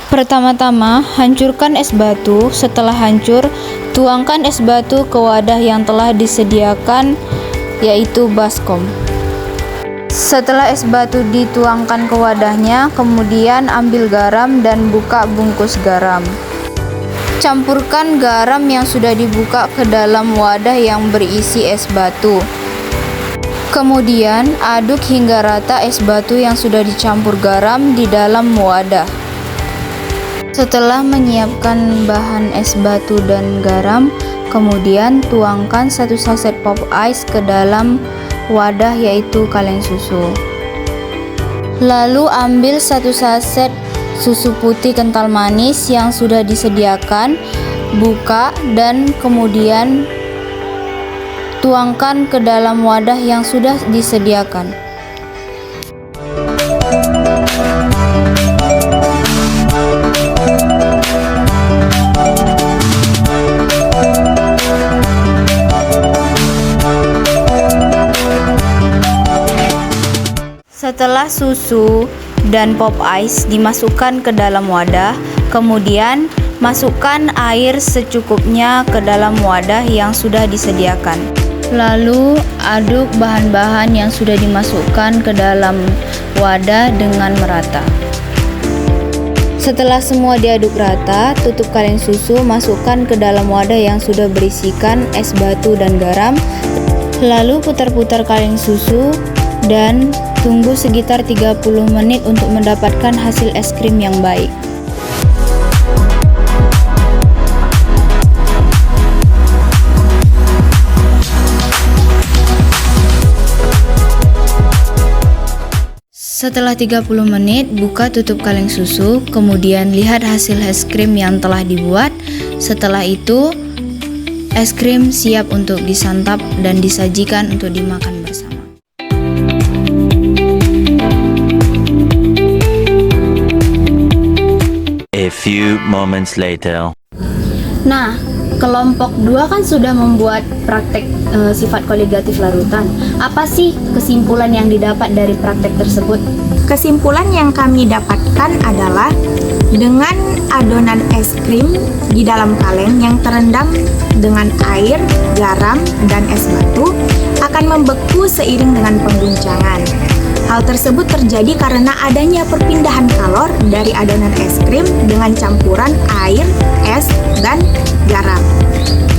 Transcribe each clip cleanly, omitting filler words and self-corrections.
Pertama-tama, hancurkan es batu. Setelah hancur, tuangkan es batu ke wadah yang telah disediakan, yaitu baskom. Setelah es batu dituangkan ke wadahnya, kemudian ambil garam dan buka bungkus garam. Campurkan garam yang sudah dibuka ke dalam wadah yang berisi es batu. Kemudian, aduk hingga rata es batu yang sudah dicampur garam di dalam wadah. Setelah menyiapkan bahan es batu dan garam, kemudian tuangkan 1 saset pop ice ke dalam wadah, yaitu kaleng susu. Lalu ambil 1 saset susu putih kental manis yang sudah disediakan, buka dan kemudian tuangkan ke dalam wadah yang sudah disediakan. Setelah susu dan pop ice dimasukkan ke dalam wadah, kemudian masukkan air secukupnya ke dalam wadah yang sudah disediakan. Lalu aduk bahan-bahan yang sudah dimasukkan ke dalam wadah dengan merata. Setelah semua diaduk rata, tutup kaleng susu, masukkan ke dalam wadah yang sudah berisikan es batu dan garam. Lalu putar-putar kaleng susu dan tunggu sekitar 30 menit untuk mendapatkan hasil es krim yang baik. Setelah 30 menit, buka tutup kaleng susu, kemudian lihat hasil es krim yang telah dibuat. Setelah itu, es krim siap untuk disantap dan disajikan untuk dimakan bersama. A few moments later. Nah, kelompok 2 kan sudah membuat praktek sifat koligatif larutan. Apa sih kesimpulan yang didapat dari praktek tersebut? Kesimpulan yang kami dapatkan adalah dengan adonan es krim di dalam kaleng yang terendam dengan air, garam, dan es batu akan membeku seiring dengan pengguncangan. Hal tersebut terjadi karena adanya perpindahan kalor dari adonan es krim dengan campuran air, es, dan garam.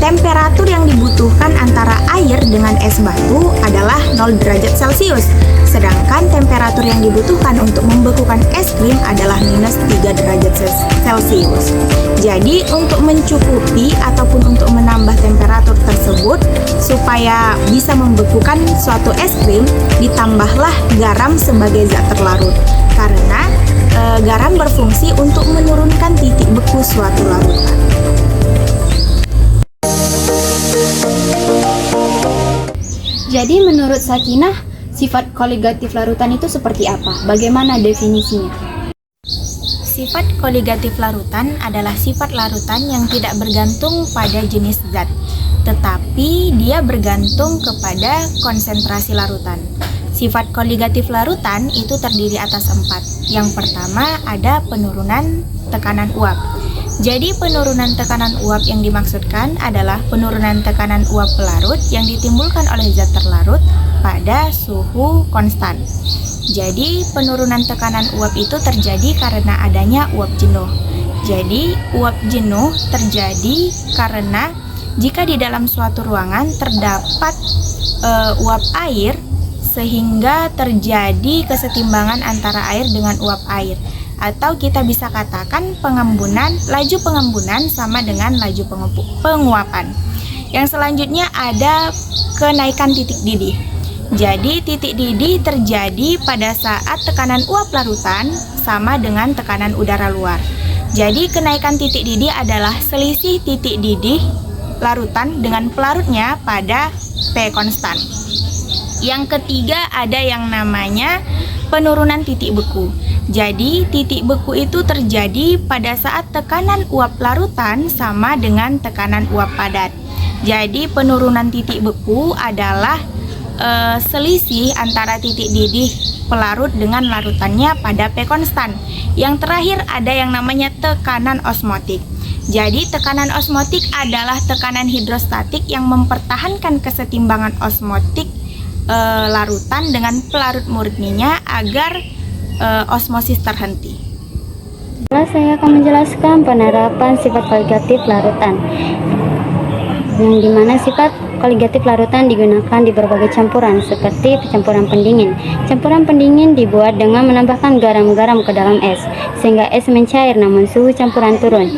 Temperatur yang dibutuhkan antara air dengan es batu adalah 0 derajat Celcius, sedangkan temperatur yang dibutuhkan untuk membekukan es krim adalah minus 3 derajat Celcius. Jadi, untuk mencukupi ataupun untuk menambah temperatur tersebut supaya bisa membekukan suatu es krim, ditambahlah garam sebagai zat terlarut, karena garam berfungsi untuk menurunkan titik beku suatu larutan. Jadi menurut Sakinah, sifat koligatif larutan itu seperti apa? Bagaimana definisinya? Sifat koligatif larutan adalah sifat larutan yang tidak bergantung pada jenis zat, tetapi dia bergantung kepada konsentrasi larutan. Sifat koligatif larutan itu terdiri atas 4. Yang pertama ada penurunan tekanan uap. Jadi penurunan tekanan uap yang dimaksudkan adalah penurunan tekanan uap pelarut yang ditimbulkan oleh zat terlarut pada suhu konstan. Jadi penurunan tekanan uap itu terjadi karena adanya uap jenuh. Jadi uap jenuh terjadi karena jika di dalam suatu ruangan terdapat uap air, sehingga terjadi kesetimbangan antara air dengan uap air. Atau kita bisa katakan laju pengembunan sama dengan laju penguapan. Yang selanjutnya ada kenaikan titik didih. Jadi titik didih terjadi pada saat tekanan uap larutan sama dengan tekanan udara luar. Jadi kenaikan titik didih adalah selisih titik didih larutan dengan pelarutnya pada P konstan. Yang ketiga ada yang namanya penurunan titik beku. Jadi titik beku itu terjadi pada saat tekanan uap larutan sama dengan tekanan uap padat. Jadi penurunan titik beku adalah selisih antara titik didih pelarut dengan larutannya pada P konstan. Yang terakhir ada yang namanya tekanan osmotik. Jadi tekanan osmotik adalah tekanan hidrostatik yang mempertahankan kesetimbangan osmotik larutan dengan pelarut murninya agar osmosis terhenti. Saya akan menjelaskan penerapan sifat koligatif larutan, yang dimana sifat koligatif larutan digunakan di berbagai campuran seperti campuran pendingin. Campuran pendingin dibuat dengan menambahkan garam-garam ke dalam es sehingga es mencair namun suhu campuran turun.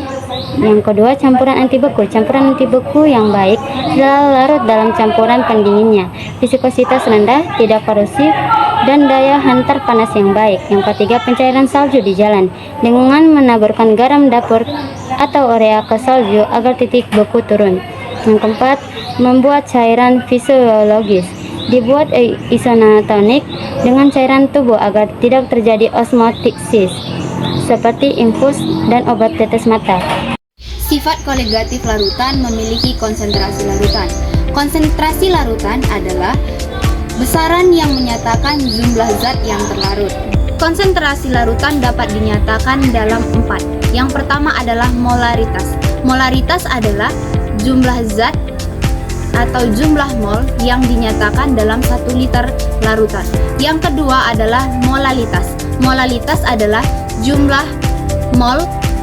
Yang kedua, campuran anti beku. Campuran anti beku yang baik adalah larut dalam campuran pendinginnya, viskositas rendah, tidak korosif, dan daya hantar panas yang baik. Yang ketiga, pencairan salju di jalan dengan menaburkan garam dapur atau urea ke salju agar titik beku turun. Yang keempat, membuat cairan fisiologis. Dibuat isotonik dengan cairan tubuh agar tidak terjadi osmotiksis seperti infus dan obat tetes mata. Sifat koligatif larutan memiliki konsentrasi larutan. Konsentrasi larutan adalah besaran yang menyatakan jumlah zat yang terlarut. Konsentrasi larutan dapat dinyatakan dalam 4. Yang pertama adalah molaritas. Molaritas adalah jumlah zat atau jumlah mol yang dinyatakan dalam 1 liter larutan. Yang kedua adalah molalitas. Molalitas adalah jumlah mol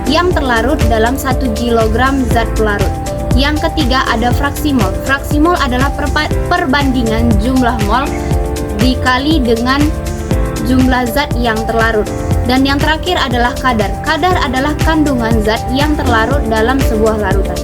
yang terlarut dalam 1 kilogram zat pelarut. Yang ketiga ada fraksi mol. Fraksi mol adalah perbandingan jumlah mol dikali dengan jumlah zat yang terlarut. Dan yang terakhir adalah kadar. Kadar adalah kandungan zat yang terlarut dalam sebuah larutan.